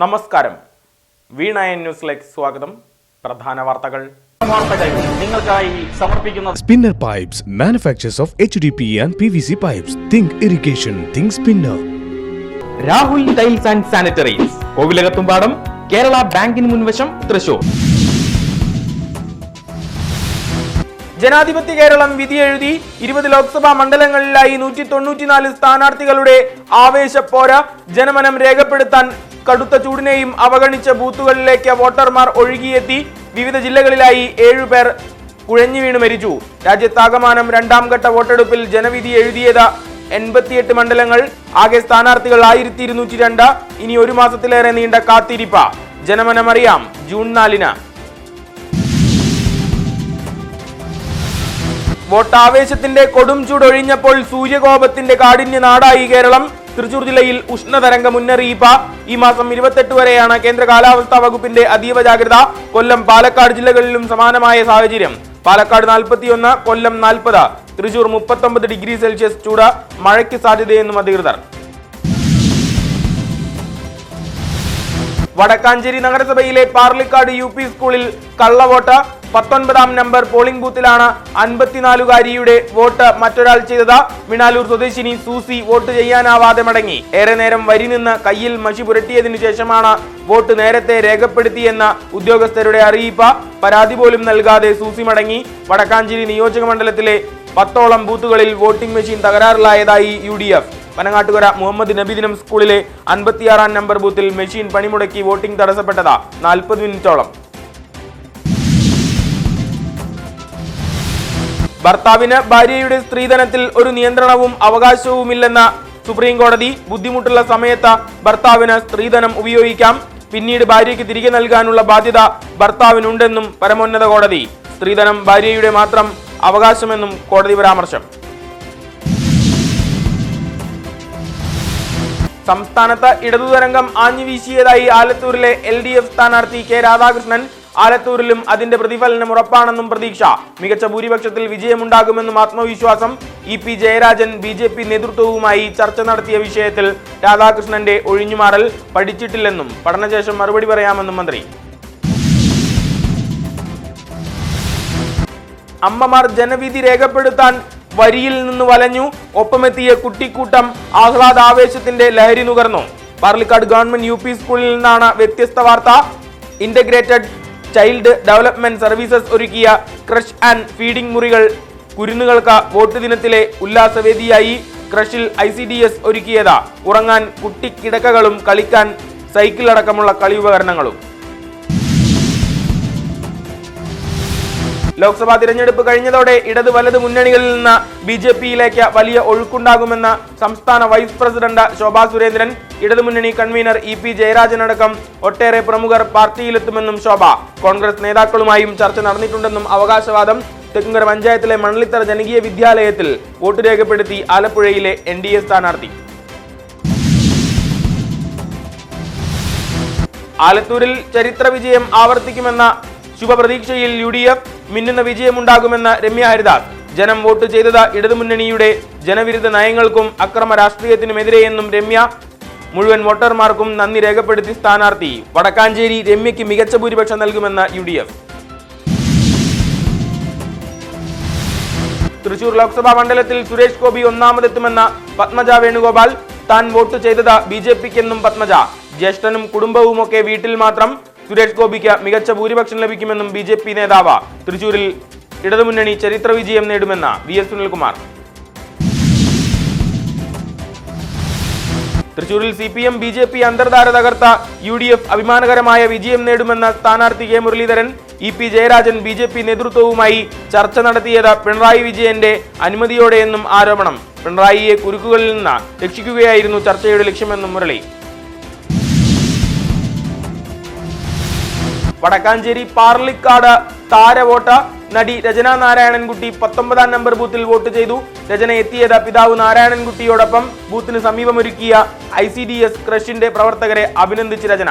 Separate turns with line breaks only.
നമസ്കാരം. V9 ന്യൂസിലേക്ക് സ്വാഗതം. പ്രധാന വാർത്തകൾ
നിങ്ങൾക്കായി സമർപ്പിക്കുന്ന
Spinner Pipes manufacturers of HDPE and PVC pipes. Think irrigation, think spinner.
Rahul tiles and sanitaries, Kovilakathumpadam, Kerala ബാങ്കിന് മുൻവശം, തൃശൂർ.
ജനാധിപത്യ കേരളം വിധിയെഴുതി. 20 ലോക്സഭാ മണ്ഡലങ്ങളിലായി 194 സ്ഥാനാർത്ഥികളുടെ ആവേശപ്പോര. ജനമനം രേഖപ്പെടുത്താൻ കടുത്ത ചൂടിനെയും അവഗണിച്ച ബൂത്തുകളിലേക്ക് വോട്ടർമാർ ഒഴുകിയെത്തി. വിവിധ ജില്ലകളിലായി 7 പേർ കുഴഞ്ഞു വീണ് മരിച്ചു. രാജ്യത്താകമാനം രണ്ടാം ഘട്ട വോട്ടെടുപ്പിൽ ജനവിധി എഴുതിയത് 88 മണ്ഡലങ്ങൾ. ആകെ സ്ഥാനാർത്ഥികൾ 1202. ഇനി ഒരു മാസത്തിലേറെ നീണ്ട കാത്തിരിപ്പ. ജനമനമറിയാം ജൂൺ 4-ന്. വോട്ടാവേശത്തിന്റെ കൊടും ചൂടൊഴിഞ്ഞപ്പോൾ സൂര്യകോപത്തിന്റെ കാഠിന്യ നാടായി കേരളം. തൃശൂർ ജില്ലയിൽ ഉഷ്ണതരംഗ മുന്നറിയിപ്പ്. ഈ മാസം 28 വരെയാണ് കേന്ദ്ര കാലാവസ്ഥാ വകുപ്പിന്റെ അതീവ ജാഗ്രത. കൊല്ലം, പാലക്കാട് ജില്ലകളിലും സമാനമായ സാഹചര്യം. പാലക്കാട് 41, കൊല്ലം 40, തൃശൂർ 39 ഡിഗ്രി സെൽഷ്യസ് ചൂട്. മഴയ്ക്ക് സാധ്യതയെന്നും അധികൃതർ. വടക്കാഞ്ചേരി നഗരസഭയിലെ പാർലിക്കാട് UP സ്കൂളിൽ കള്ളവോട്ട്. 19-ാം നമ്പർ പോളിംഗ് ബൂത്തിലാണ് 54-കാരിയുടെ വോട്ട് മറ്റൊരാൾ ചെയ്തത്. മിണാലൂർ സ്വദേശിനി സൂസി വോട്ട് ചെയ്യാനാവാതെ മടങ്ങി. ഏറെ നേരം വരി നിന്ന് കയ്യിൽ മഷി പുരട്ടിയതിനു ശേഷമാണ് വോട്ട് നേരത്തെ രേഖപ്പെടുത്തിയെന്ന ഉദ്യോഗസ്ഥരുടെ അറിയിപ്പ്. പരാതി പോലും നൽകാതെ സൂസി മടങ്ങി. വടക്കാഞ്ചേരി നിയോജക മണ്ഡലത്തിലെ 10ഓളം ബൂത്തുകളിൽ വോട്ടിംഗ് മെഷീൻ തകരാറിലായതായി UDF. പനങ്ങാട്ടുകര മുഹമ്മദ് നബിദിനം സ്കൂളിലെ 56-ാം നമ്പർ ബൂത്തിൽ മെഷീൻ പണിമുടക്കി വോട്ടിംഗ് തടസ്സപ്പെട്ടത് 40 മിനിറ്റോളം. ഭർത്താവിന് ഭാര്യയുടെ സ്ത്രീധനത്തിൽ ഒരു നിയന്ത്രണവും അവകാശവുമില്ലെന്ന സുപ്രീം കോടതി. ബുദ്ധിമുട്ടുള്ള സമയത്ത് ഭർത്താവിന് സ്ത്രീധനം ഉപയോഗിക്കാം. പിന്നീട് ഭാര്യയ്ക്ക് തിരികെ നൽകാനുള്ള ബാധ്യത ഭർത്താവിനുണ്ടെന്നും പരമോന്നത കോടതി. സ്ത്രീധനം ഭാര്യയുടെ മാത്രം അവകാശമെന്നും കോടതി പരാമർശം. സംസ്ഥാനത്ത് ഇടതുതരംഗം ആഞ്ഞുവീശിയതായി ആലത്തൂരിലെ LDF സ്ഥാനാർത്ഥി K രാധാകൃഷ്ണൻ. ആലത്തൂരിലും അതിന്റെ പ്രതിഫലനം ഉറപ്പാണെന്നും പ്രതീക്ഷ. മികച്ച ഭൂരിപക്ഷത്തിൽ വിജയമുണ്ടാകുമെന്നും ആത്മവിശ്വാസം. EP ജയരാജൻ BJP നേതൃത്വവുമായി ചർച്ച നടത്തിയ വിഷയത്തിൽ രാധാകൃഷ്ണന്റെ ഒഴിഞ്ഞുമാറൽ. പഠിച്ചിട്ടില്ലെന്നും പഠനശേഷം മറുപടി പറയാമെന്നും മന്ത്രി. അമ്മമാർ ജനവിധി രേഖപ്പെടുത്താൻ വരിയിൽ നിന്ന് വലഞ്ഞു. ഒപ്പമെത്തിയ കുട്ടിക്കൂട്ടം ആഹ്ലാദാവേശത്തിന്റെ ലഹരി നുകർന്നു. പാർലിക്കാട് ഗവൺമെന്റ് UP സ്കൂളിൽ നിന്നാണ് വ്യത്യസ്ത വാർത്ത. ഇന്റഗ്രേറ്റഡ് ചൈൽഡ് ഡെവലപ്മെന്റ് സർവീസസ് ഒരുക്കിയ ക്രഷ് ആൻഡ് ഫീഡിംഗ് മുറികൾ കുരുന്നുകൾക്ക് വോട്ട് ദിനത്തിലെ ഉല്ലാസവേദിയായി. ക്രഷിൽ ICDS ഒരുക്കിയത് ഉറങ്ങാൻ കുട്ടിക്കിടക്കകളും കളിക്കാൻ സൈക്കിൾ അടക്കമുള്ള കളി ഉപകരണങ്ങളും. ലോക്സഭാ തിരഞ്ഞെടുപ്പ് കഴിഞ്ഞതോടെ ഇടത് വലത് മുന്നണികളിൽ നിന്ന് BJPയിലേക്ക് വലിയ ഒഴുക്കുണ്ടാകുമെന്ന് സംസ്ഥാന വൈസ് പ്രസിഡന്റ് ശോഭാ സുരേന്ദ്രൻ. ഇടതുമുന്നണി കൺവീനർ EP ജയരാജൻ അടക്കം ഒട്ടേറെ പ്രമുഖർ പാർട്ടിയിലെത്തുമെന്നും ശോഭ. കോൺഗ്രസ് നേതാക്കളുമായും ചർച്ച നടന്നിട്ടുണ്ടെന്നും അവകാശവാദം. തെക്കുംകര പഞ്ചായത്തിലെ മണലിത്തറ ജനകീയ വിദ്യാലയത്തിൽ വോട്ട് രേഖപ്പെടുത്തി ആലപ്പുഴയിലെ NDA സ്ഥാനാർത്ഥി. ആലത്തൂരിൽ ചരിത്ര വിജയം ആവർത്തിക്കുമെന്ന ശുഭപ്രതീക്ഷയിൽ UDF. മിന്നുന്ന വിജയമുണ്ടാകുമെന്ന് രമ്യ ഹരിദാസ്. ജനം വോട്ട് ചെയ്തത് ഇടതുമുന്നണിയുടെ ജനവിരുദ്ധ നയങ്ങൾക്കും അക്രമ രാഷ്ട്രീയത്തിനുമെതിരെയെന്നും രമ്യ. മുഴുവൻ വോട്ടർമാർക്കും നന്ദി രേഖപ്പെടുത്തി സ്ഥാനാർത്ഥി. വടക്കാഞ്ചേരി രമ്യയ്ക്ക് മികച്ച ഭൂരിപക്ഷം നൽകുമെന്ന് UDF. തൃശൂർ ലോക്സഭാ മണ്ഡലത്തിൽ സുരേഷ് ഗോപി ഒന്നാമതെത്തുമെന്ന പത്മജ വേണുഗോപാൽ. താൻ വോട്ട് ചെയ്തത് BJPക്കെന്നും പത്മജ. ജ്യേഷ്ഠനും കുടുംബവുമൊക്കെ വീട്ടിൽ മാത്രം. സുരേഷ് ഗോപിക്ക് മികച്ച ഭൂരിപക്ഷം ലഭിക്കുമെന്നും BJP നേതാവ്. തൃശൂരിൽ ഇടതുമുന്നണി ചരിത്ര വിജയം നേടുമെന്ന് VS സുനിൽകുമാർ. തൃശൂരിൽ CPM BJP അന്തർധാര തകർത്ത UDF അഭിമാനകരമായ വിജയം നേടുമെന്ന സ്ഥാനാർത്ഥി K Muraleedharan. EP Jayarajan BJP നേതൃത്വവുമായി ചർച്ച നടത്തിയത് പിണറായി വിജയന്റെ അനുമതിയോടെയെന്നും ആരോപണം. പിണറായിയെ കുരുക്കുകളിൽ നിന്ന് രക്ഷിക്കുകയായിരുന്നു ചർച്ചയുടെ ലക്ഷ്യമെന്നും മുരളി. വടക്കാഞ്ചേരി പാർലിക്കാട് താരവോട്ട്. നടി രചന നാരായണൻകുട്ടി 19-ാം നമ്പർ ബൂത്തിൽ വോട്ട് ചെയ്തു. രചന എത്തിയത് പിതാവ് നാരായണൻകുട്ടിയോടൊപ്പം. ബൂത്തിന് സമീപമൊരുക്കിയ ICDS ക്രഷിന്റെ പ്രവർത്തകരെ അഭിനന്ദിച്ച് രചന.